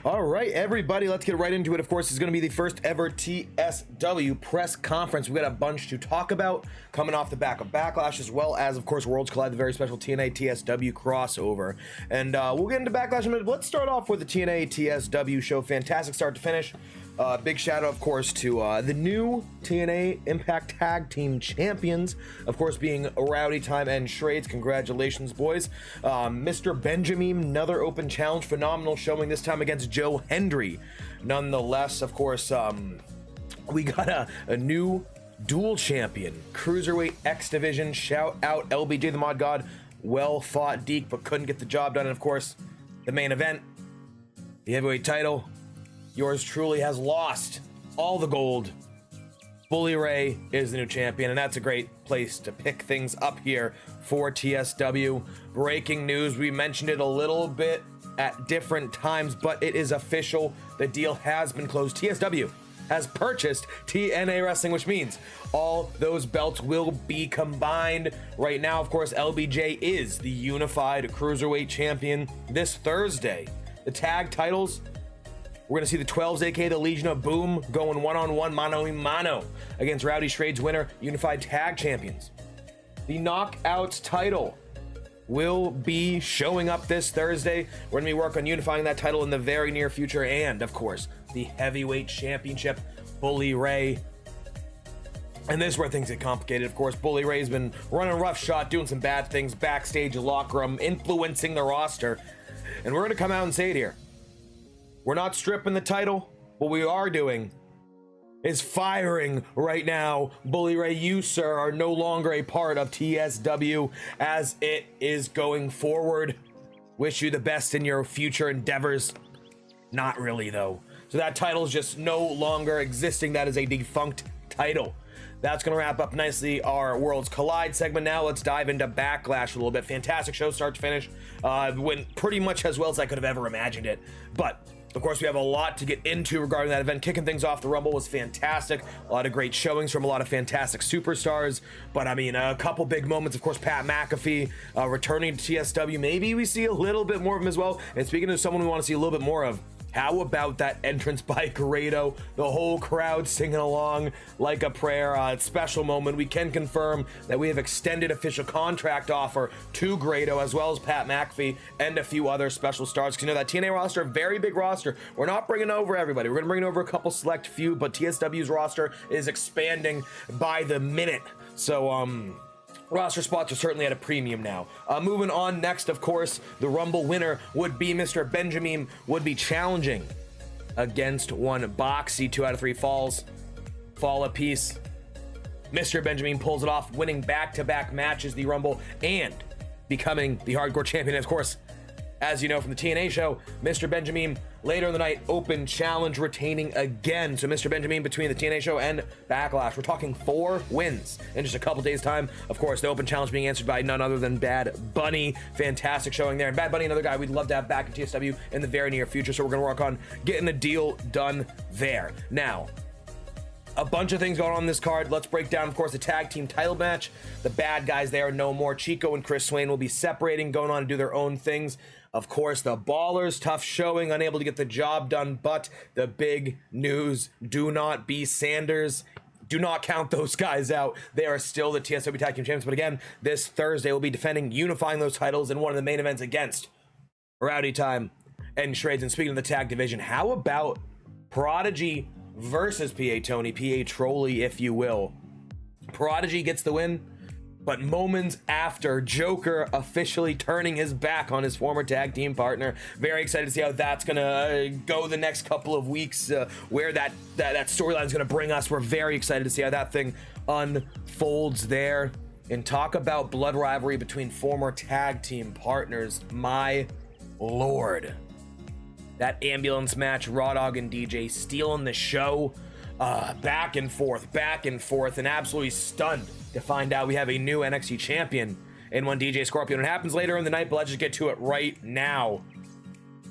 All right, everybody, let's get right into it. Of course, it's going to be the first ever TSW press conference. We've got a bunch to talk about coming off the back of Backlash, as well as, of course, Worlds Collide, the very special TNA TSW crossover. And we'll get into Backlash in a minute. Let's start off with the TNA TSW show. Fantastic start to finish. Big shout out, of course, to the new TNA Impact Tag Team Champions, of course, being Rowdy Time and Shrades. Congratulations, boys. Mr. Benjamin, another open challenge, phenomenal showing this time against Joe Hendry. Nonetheless, of course, we got a new dual champion, Cruiserweight X Division. Shout out LBJ the Mod God. Well fought, Deke, but couldn't get the job done. And of course, the main event, the heavyweight title. Yours truly has lost all the gold. Bully Ray is the new champion, and that's a great place to pick things up here for TSW. Breaking news, we mentioned it a little bit at different times, but it is official. The deal has been closed. TSW has purchased TNA Wrestling, which means all those belts will be combined. Right now, of course, LBJ is the unified Cruiserweight champion this Thursday. The tag titles, we're going to see the 12s, aka the Legion of Boom, going one-on-one, mano-a-mano against Rowdy Shrades winner, Unified Tag Champions. The Knockouts title will be showing up this Thursday. We're going to be working on unifying that title in the very near future. And, of course, the Heavyweight Championship, Bully Ray. And this is where things get complicated. Of course, Bully Ray's been running roughshod, doing some bad things backstage, locker room, influencing the roster. And we're going to come out and say it here. We're not stripping the title. What we are doing is firing right now. Bully Ray, you, sir, are no longer a part of TSW as it is going forward. Wish you the best in your future endeavors. Not really, though. So that title is just no longer existing. That is a defunct title. That's going to wrap up nicely our Worlds Collide segment. Now let's dive into Backlash a little bit. Fantastic show, start to finish. Went pretty much as well as I could have ever imagined it. But of course, we have a lot to get into regarding that event. Kicking things off, the Rumble was fantastic. A lot of great showings from a lot of fantastic superstars. But I mean, a couple big moments. Of course, Pat McAfee returning to TSW. Maybe we see a little bit more of him as well. And speaking of someone we want to see a little bit more of, how about that entrance by Grado? The whole crowd singing along like a prayer. Special moment. We can confirm that we have extended official contract offer to Grado, as well as Pat McAfee and a few other special stars. Because you know that TNA roster, a very big roster. We're not bringing over everybody. We're going to bring over a couple select few, but TSW's roster is expanding by the minute. So, roster spots are certainly at a premium now. Moving on next, of course, the Rumble winner would be Mr. Benjamin, would be challenging against one Boxy. 2 out of 3 falls. Fall apiece. Mr. Benjamin pulls it off, winning back-to-back matches, the Rumble, and becoming the Hardcore Champion. Of course, as you know from the TNA show, Mr. Benjamin later in the night, open challenge, retaining again. So Mr. Benjamin between the TNA show and Backlash, we're talking 4 wins in just a couple days time. Of course, the open challenge being answered by none other than Bad Bunny. Fantastic showing there. And Bad Bunny, another guy we'd love to have back in TSW in the very near future. So we're going to work on getting a deal done there. Now, a bunch of things going on in this card. Let's break down, of course, the tag team title match. The bad guys there, no more. Chico and Chris Swain will be separating, going on to do their own things. Of course, the Ballers, tough showing, unable to get the job done. But the big news, do not be Sanders. Do not count those guys out. They are still the TSW Tag Team Champions. But again, this Thursday we'll be defending, unifying those titles in one of the main events against Rowdy Time and Shrades. And speaking of the tag division, how about Prodigy versus PA Tony, PA Trolley, if you will. Prodigy gets the win, but moments after, Joker officially turning his back on his former tag team partner. Very excited to see how that's gonna go the next couple of weeks, where that storyline is gonna bring us. We're very excited to see how that thing unfolds there. And talk about blood rivalry between former tag team partners. My lord. That ambulance match, Raw Dog and DJ stealing the show, back and forth, and absolutely stunned to find out we have a new NXT champion in one DJ Scorpion. It happens later in the night, but let's just get to it right now.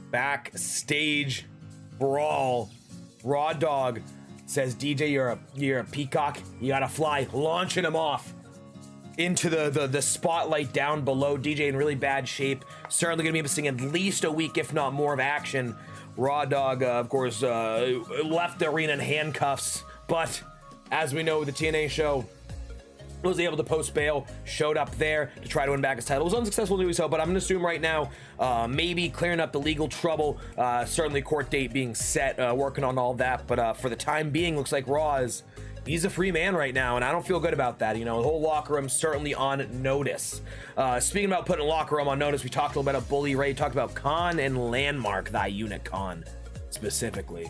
Backstage brawl. Raw Dog says, DJ, you're a peacock, you gotta fly, launching him off. into the spotlight down below. DJ in really bad shape. Certainly going to be missing at least a week, if not more, of action. Raw Dog, of course, left the arena in handcuffs. But as we know, the TNA show was able to post bail, showed up there to try to win back his title. Was unsuccessful doing so, but I'm going to assume right now, maybe clearing up the legal trouble. Certainly court date being set, working on all that. But for the time being, looks like Raw is... he's a free man right now, and I don't feel good about that. You know, the whole locker room certainly on notice. Speaking about putting locker room on notice, we talked a little bit about Bully Ray, talked about Khan and Landmark, thy unit Khan, specifically.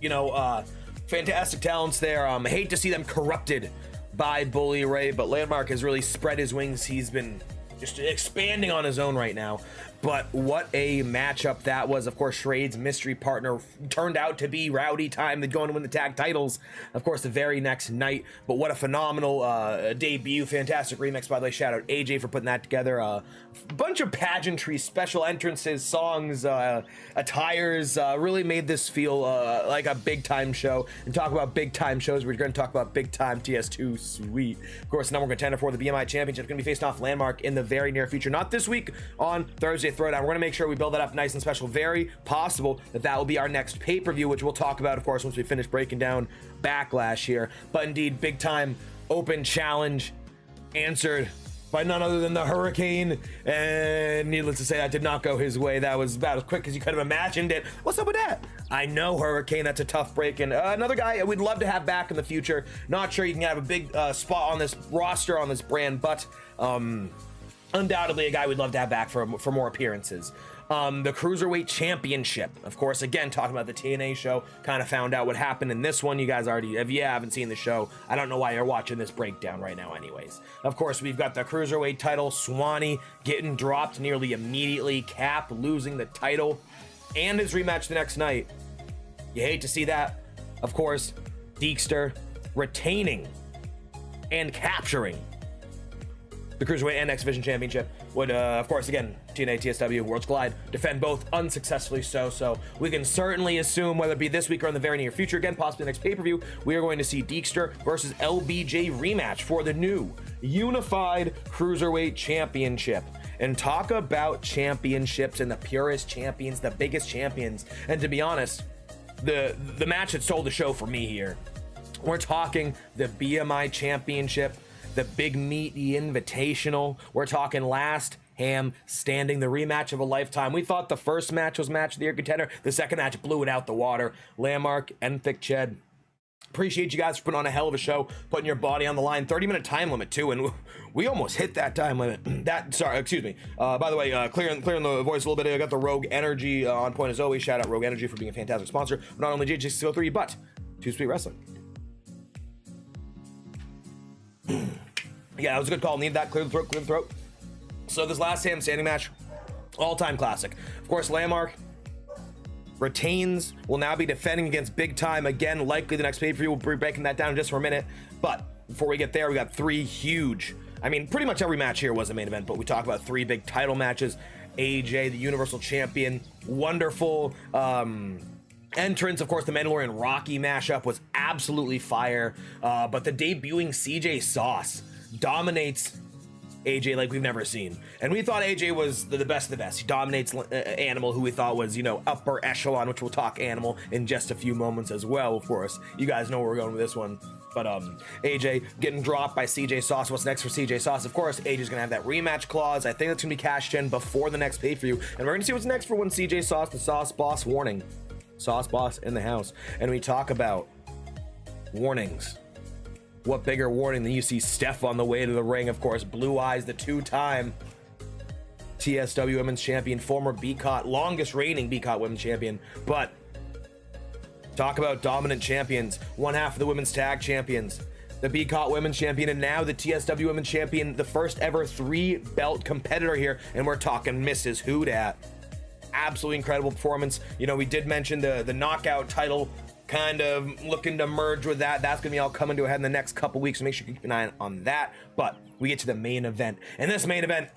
You know, fantastic talents there. I hate to see them corrupted by Bully Ray, but Landmark has really spread his wings. He's been just expanding on his own right now. But what a matchup that was. Of course, Schrade's mystery partner turned out to be Rowdy Time. They'd go on to win the tag titles, of course, the very next night. But what a phenomenal debut. Fantastic remix, by the way. Shout out AJ for putting that together. A bunch of pageantry, special entrances, songs, attires. Really made this feel like a big-time show. And talk about big-time shows, we're going to talk about big-time TS2. Sweet. Of course, the number one contender for the BMI Championship is going to be facing off Landmark in the very near future. Not this week, on Thursday Throwdown. We're going to make sure we build that up nice and special. Very possible that that will be our next pay-per-view, which we'll talk about, of course, once we finish breaking down Backlash here. But indeed, big time open challenge answered by none other than the Hurricane, and needless to say, that did not go his way. That was about as quick as you could have imagined it. What's up with that? I know, Hurricane, that's a tough break. And another guy we'd love to have back in the future. Not sure you can have a big spot on this roster, on this brand, but undoubtedly a guy we'd love to have back for more appearances. The Cruiserweight Championship, of course, again, talking about the TNA show, kind of found out what happened in this one. You guys already, if you haven't seen the show, I don't know why you're watching this breakdown right now anyways. Of course, we've got the Cruiserweight title, Swanee getting dropped nearly immediately, Cap losing the title, and his rematch the next night. You hate to see that. Of course, Deekster retaining and capturing the Cruiserweight and X Division Championship. Would, of course, again, TNA, TSW, Worlds Collide, defend both unsuccessfully so we can certainly assume, whether it be this week or in the very near future, again, possibly the next pay-per-view, we are going to see Deekster versus LBJ rematch for the new Unified Cruiserweight Championship. And talk about championships and the purest champions, the biggest champions. And to be honest, the match that stole the show for me here. We're talking the BMI Championship, the Big Meaty Invitational. We're talking last ham standing, the rematch of a lifetime. We thought the first match was match of the year contender. The second match blew it out the water. Landmark and Thick Ched. Appreciate you guys for putting on a hell of a show, putting your body on the line. 30-minute time limit too, and we almost hit that time limit. Excuse me. By the way, clearing the voice a little bit. I got the Rogue Energy on point as always. Shout out Rogue Energy for being a fantastic sponsor of not only JJ603 but Too Sweet Wrestling. Yeah, that was a good call. Need that. Clear the throat, clear the throat. So this last ham standing match, all-time classic. Of course, Landmark retains, will now be defending against Big Time again. Likely the next pay-per-view. We'll be breaking that down just for a minute. But before we get there, we got three huge, I mean, pretty much every match here was a main event, but we talk about three big title matches. AJ, the Universal Champion, wonderful entrance. Of course, the Mandalorian Rocky mashup was absolutely fire. But the debuting CJ Sauce dominates AJ like we've never seen, and we thought AJ was the best of the best. He dominates Animal, who we thought was, you know, upper echelon, which we'll talk Animal in just a few moments as well. Of course, you guys know where we're going with this one. But AJ getting dropped by CJ Sauce. What's next for CJ Sauce? Of course, AJ's gonna have that rematch clause. I think that's gonna be cashed in before the next pay-per-view, and we're gonna see what's next for when CJ Sauce, the Sauce Boss, warning, Sauce Boss in the house. And we talk about warnings. What bigger warning than you see Steph on the way to the ring? Of course, Blue Eyes, the two-time TSW Women's Champion, former BCOT, longest reigning BCOT Women's Champion. But talk about dominant champions. One half of the Women's Tag Champions, the BCOT Women's Champion, and now the TSW Women's Champion, the first ever 3-belt competitor here. And we're talking Mrs. Houdat. Absolutely incredible performance. You know, we did mention the knockout title kind of looking to merge with that. That's gonna be all coming to a head in the next couple weeks, so make sure you keep an eye on that. But we get to the main event, and this main event,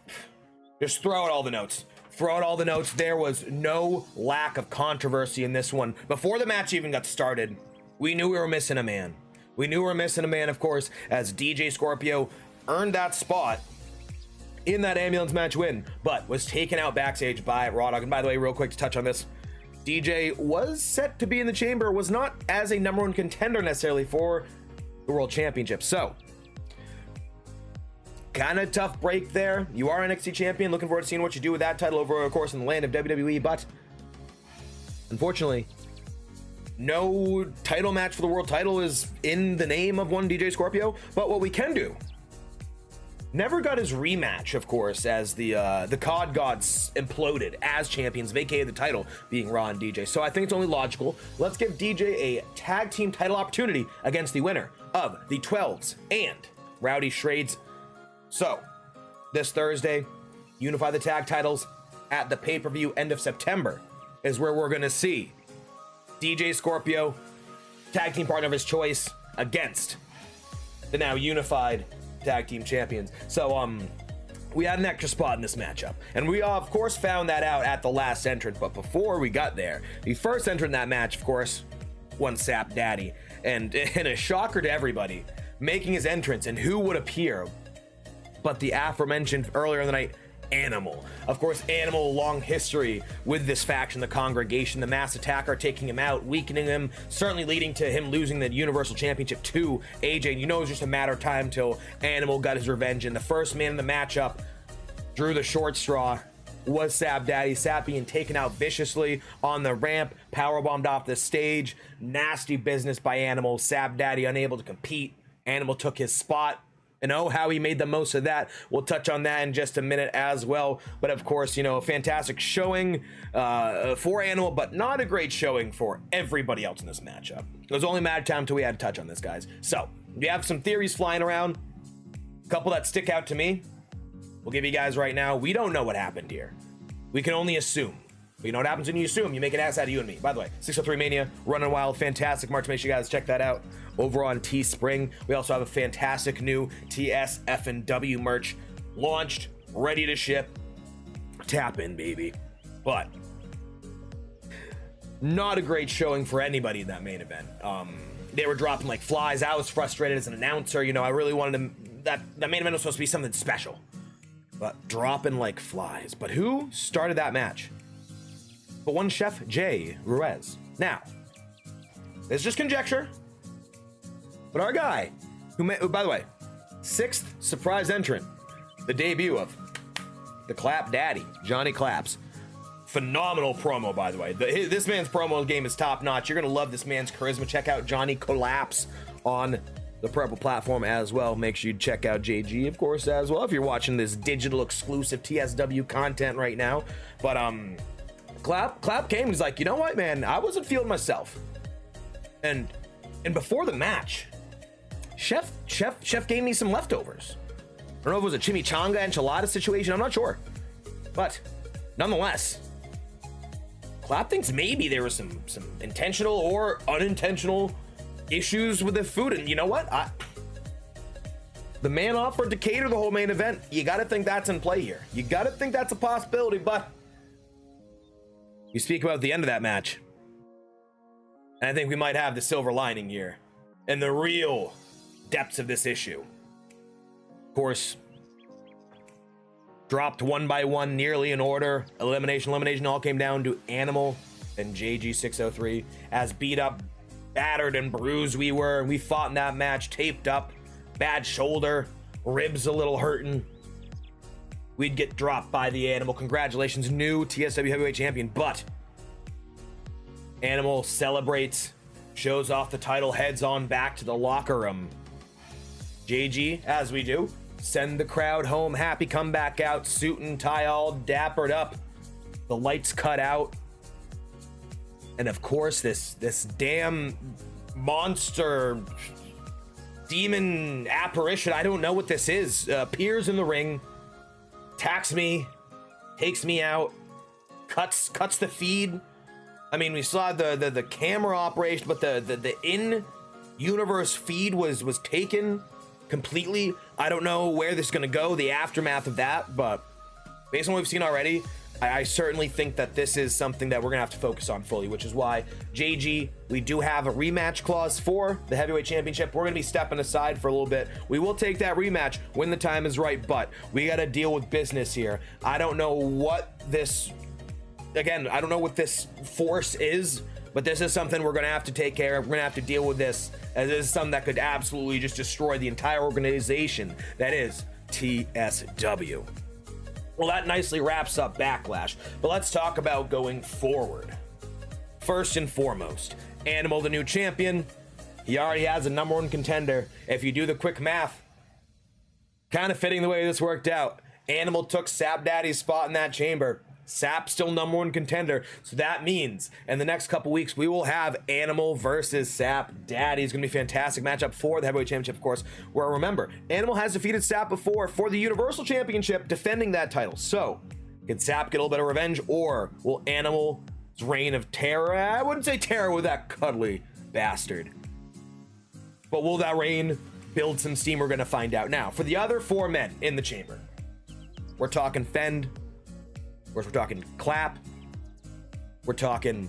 just throw out all the notes. Throw out all the notes. There was no lack of controversy in this one. Before the match even got started, we knew we were missing a man. We knew we were missing a man, of course, as DJ Scorpio earned that spot in that ambulance match win, but was taken out backstage by Raw Dog. And by the way, real quick to touch on this, DJ was set to be in the chamber, was not as a number one contender necessarily for the World Championship. So, kind of tough break there. You are NXT champion. Looking forward to seeing what you do with that title over, of course, in the land of WWE. But unfortunately, no title match for the world title is in the name of one DJ Scorpio. But what we can do, never got his rematch, of course, as the COD gods imploded as champions, vacated the title, being Raw and DJ. So I think it's only logical. Let's give DJ a tag team title opportunity against the winner of the 12s and Rowdy Shrades. So this Thursday, unify the tag titles at the pay-per-view end of September is where we're going to see DJ Scorpio, tag team partner of his choice, against the now unified tag team champions. So we had an extra spot in this matchup, and we of course found that out at the last entrant. But before we got there, the first entrant in that match, of course, won Sap Daddy, and in a shocker to everybody, making his entrance, and who would appear but the aforementioned earlier in the night Animal. Of course, Animal, long history with this faction, the Congregation, the Mass Attacker, taking him out, weakening him, certainly leading to him losing the Universal Championship to AJ. And you know it was just a matter of time till Animal got his revenge. And the first man in the matchup drew the short straw was Sap Daddy. Sap being taken out viciously on the ramp, powerbombed off the stage. Nasty business by Animal. Sap Daddy unable to compete. Animal took his spot. And oh, how he made the most of that. We'll touch on that in just a minute as well. But of course, you know, a fantastic showing for Animal, but not a great showing for everybody else in this matchup. It was only a matter of time until we had to touch on this, guys. So, we have some theories flying around. A couple that stick out to me. We'll give you guys right now. We don't know what happened here. We can only assume. But you know what happens when you assume? You make an ass out of you and me. By the way, 603 Mania, running wild, fantastic merch. Make sure you guys check that out over on Teespring. We also have a fantastic new TSW merch launched, ready to ship. Tap in, baby. But not a great showing for anybody in that main event. They were dropping like flies. I was frustrated as an announcer. You know, I really wanted them. That main event was supposed to be something special, but dropping like flies. But who started that match? But one Chef Jay Ruiz. Now, this is just conjecture, but our guy, who by the way, 6th surprise entrant, the debut of the Clap Daddy, Johnny Claps. Phenomenal promo, by the way. This man's promo game is top notch. You're gonna love this man's charisma. Check out Johnny Collapse on the Purple platform as well. Make sure you check out JG, of course, as well, if you're watching this digital exclusive TSW content right now. But Clap came, he's like, you know what, man, I wasn't feeling myself. And before the match, Chef gave me some leftovers. I don't know if it was a chimichanga enchilada situation, I'm not sure. But nonetheless, Clap thinks maybe there was some intentional or unintentional issues with the food. And you know what? The man offered to cater the whole main event. You gotta think that's in play here. You gotta think that's a possibility, but you speak about the end of that match, and I think we might have the silver lining here and the real depths of this issue. Of course, dropped one by one, nearly in order. Elimination all came down to Animal and JG603. As beat up, battered, and bruised we were. We fought in that match, taped up, bad shoulder, ribs a little hurting. We'd get dropped by the Animal. Congratulations, new TSW Heavyweight Champion. But Animal celebrates, shows off the title, heads on back to the locker room. JG, as we do, send the crowd home happy, come back out, suit and tie all dappered up. The lights cut out. And of course, this damn monster, demon apparition, I don't know what this is, appears in the ring, attacks me, takes me out, cuts the feed. I mean, we saw the camera operation, but the in-universe feed was taken completely. I don't know where this is gonna go, the aftermath of that, but based on what we've seen already, I certainly think that this is something that we're gonna have to focus on fully, which is why, JG, we do have a rematch clause for the heavyweight championship. We're gonna be stepping aside for a little bit. We will take that rematch when the time is right, but we gotta deal with business here. I don't know what this, again, I don't know what this force is, but this is something we're gonna have to take care of. We're gonna have to deal with this, as this is something that could absolutely just destroy the entire organization that is TSW. Well, that nicely wraps up Backlash, but let's talk about going forward. First and foremost, Animal, the new champion, he already has a #1 contender. If you do the quick math, kind of fitting the way this worked out. Animal took Sap Daddy's spot in that chamber. Sap's still #1 contender, so that means in the next couple weeks we will have Animal versus Sap Daddy. It's gonna be a fantastic matchup for the heavyweight championship, of course, where, remember, Animal has defeated Sap before for the Universal Championship, defending that title. So can Sap get a little bit of revenge, or will Animal's reign of terror, I wouldn't say terror with that cuddly bastard, but will that reign build some steam? We're gonna find out. Now, for the other 4 men in the chamber, we're talking Fend, of course, we're talking Clap. We're talking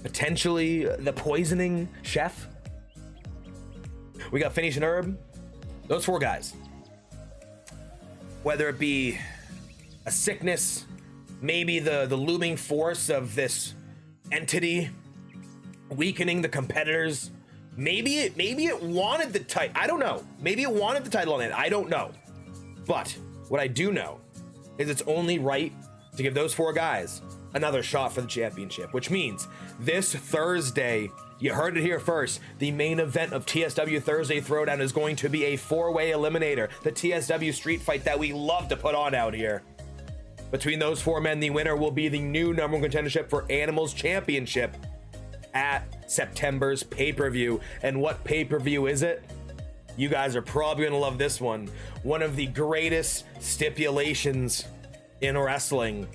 potentially the poisoning chef. We got Finish and Herb. Those 4 guys. Whether it be a sickness, maybe the looming force of this entity weakening the competitors. Maybe it wanted the title. I don't know. Maybe it wanted the title on it. I don't know. But what I do know is it's only right to give those 4 guys another shot for the championship, which means this Thursday, you heard it here first, the main event of TSW Thursday Throwdown is going to be a 4-way eliminator, the TSW street fight that we love to put on out here. Between those 4 men, the winner will be the new #1 contendership for Animals Championship at September's pay-per-view. And what pay-per-view is it? You guys are probably gonna love this one. One of the greatest stipulations in wrestling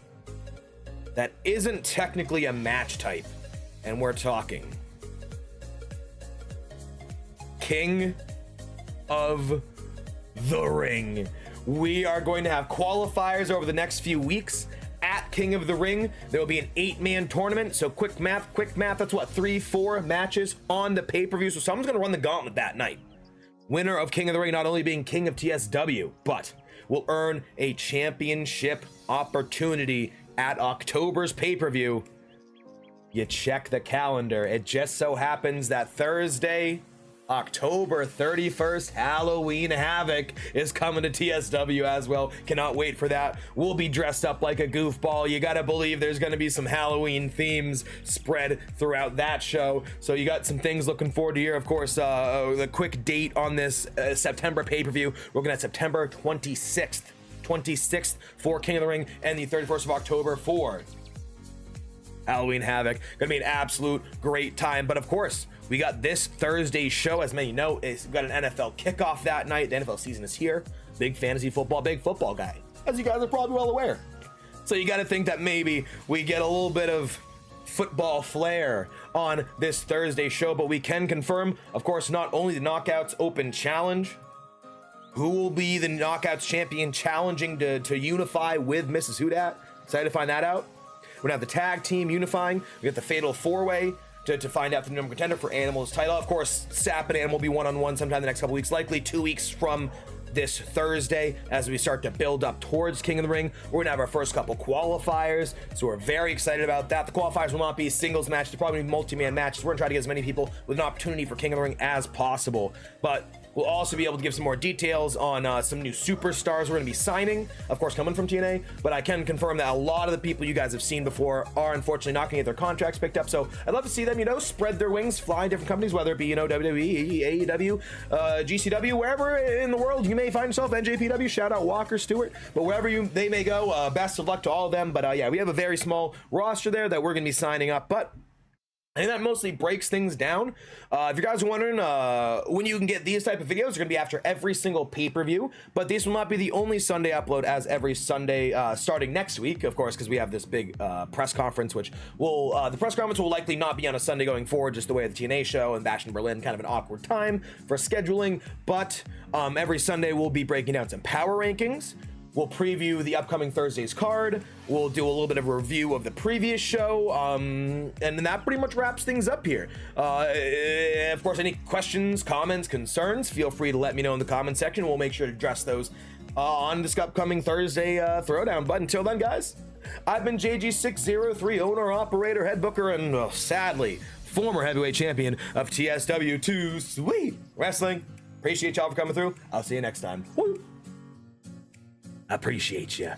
that isn't technically a match type. And we're talking King of the Ring. We are going to have qualifiers over the next few weeks at King of the Ring. There will be an 8-man tournament. So quick math, that's what, 3-4 matches on the pay-per-view. So someone's gonna run the gauntlet that night. Winner of King of the Ring not only being King of TSW, but will earn a championship opportunity at October's pay-per-view. You check the calendar. It just so happens that Thursday, October 31st, Halloween Havoc is coming to TSW as well. Cannot wait for that. We'll be dressed up like a goofball. You gotta believe there's gonna be some Halloween themes spread throughout that show. So you got some things looking forward to here. Of course, the quick date on this September pay-per-view, we're looking at September 26th for King of the Ring, and the 31st of October for Halloween Havoc. Gonna be an absolute great time. But of course, we got this Thursday show, as many know, we've got an NFL kickoff that night. The NFL season is here. Big fantasy football, big football guy, as you guys are probably well aware. So you got to think that maybe we get a little bit of football flair on this Thursday show, but we can confirm, of course, not only the Knockouts Open Challenge, who will be the Knockouts champion challenging to unify with Mrs. Houdat. Excited to find that out. We're gonna have the tag team unifying. We got the fatal 4-way to find out the #1 contender for Animal's title. Of course, Sap and Animal will be one-on-one sometime in the next couple weeks, likely 2 weeks from this Thursday, as we start to build up towards King of the Ring. We're gonna have our first couple qualifiers, so we're very excited about that. The qualifiers will not be singles matches, they'll probably be multi-man matches. We're gonna try to get as many people with an opportunity for King of the Ring as possible, but we'll also be able to give some more details on some new superstars we're going to be signing, of course, coming from TNA. But I can confirm that a lot of the people you guys have seen before are unfortunately not going to get their contracts picked up. So I'd love to see them, spread their wings, fly in different companies, whether it be, WWE, AEW, GCW, wherever in the world you may find yourself. NJPW, shout out Walker Stewart. But wherever they may go, best of luck to all of them. But yeah, we have a very small roster there that we're going to be signing up. But I think that mostly breaks things down. If you guys are wondering when you can get these type of videos, they're going to be after every single pay-per-view, but these will not be the only Sunday upload, as every Sunday starting next week, of course, because we have this big press conference, which will the press conference will likely not be on a Sunday going forward, just the way of the TNA show and Bash in Berlin, kind of an awkward time for scheduling. But every Sunday we'll be breaking down some power rankings. We'll preview the upcoming Thursday's card. We'll do a little bit of a review of the previous show. And then that pretty much wraps things up here. Of course, any questions, comments, concerns, feel free to let me know in the comment section. We'll make sure to address those on this upcoming Thursday throwdown. But until then, guys, I've been JG603, owner, operator, head booker, and sadly, former heavyweight champion of TSW 2 Sweet Wrestling. Appreciate y'all for coming through. I'll see you next time. Woo! Appreciate ya.